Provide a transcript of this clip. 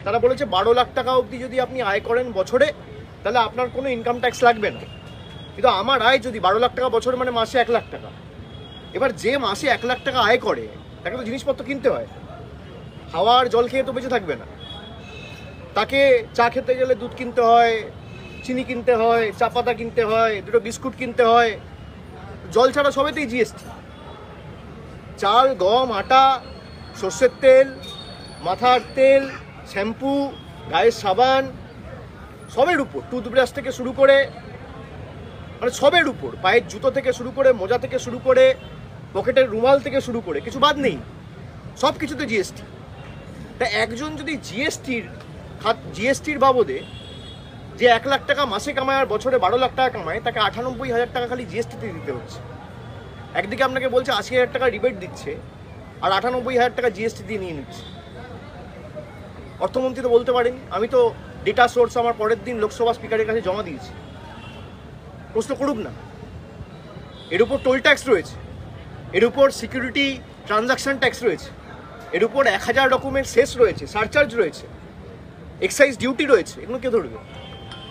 তারা বলেছে 12 লাখ টাকা অবধি যদি আপনি আয় করেন বছরে তাহলে আপনার কোনো ইনকাম ট্যাক্স লাগবে না। কিন্তু আমার আয় যদি 12 লাখ টাকা বছরে মানে মাসে 1 লাখ টাকা। এবার যে মাসে 1 লাখ টাকা আয় করে তাকে তো জিনিসপত্র কিনতে হয়, খাওয়ার জল খেয়ে তো বেঁচে থাকবে না। তাকে চা খেতে গেলে দুধ কিনতে হয়, চিনি কিনতে হয়, চা পাতা কিনতে হয়, দুটো বিস্কুট কিনতে হয়, জল ছাড়া সবেতেই জিএসটি। চাল, গম, আটা, সর্ষের তেল, মাথার তেল, শ্যাম্পু, গায়ের সাবান, সবের উপর, টুথব্রাশ থেকে শুরু করে মানে সবের উপর, পায়ের জুতো থেকে শুরু করে, মোজা থেকে শুরু করে, পকেটের রুমাল থেকে শুরু করে কিছু বাদ নেই, সব কিছুতে জিএসটি। তা একজন যদি জিএসটির বাবদে যে 1 লাখ টাকা মাসে কামায় আর বছরে 12 লাখ টাকা কামায়, তাকে 98,000 টাকা খালি জিএসটিতে দিতে হচ্ছে। একদিকে আপনাকে বলছে 80,000 টাকা রিবেট দিচ্ছে আর 98,000 টাকা জিএসটি দিয়ে নিয়ে নিচ্ছে। অর্থমন্ত্রী তো বলতে পারেন, আমি তো ডেটা সোর্স আমার পরের দিন লোকসভা স্পিকারের কাছে জমা দিয়েছি, প্রশ্ন করুক না। এর উপর টোল ট্যাক্স রয়েছে, এর উপর সিকিউরিটি ট্রানজাকশন ট্যাক্স রয়েছে, এর উপর 1000 রকমের সেস রয়েছে, সারচার্জ রয়েছে, এক্সাইজ ডিউটি রয়েছে, এগুলো কে ধরবে?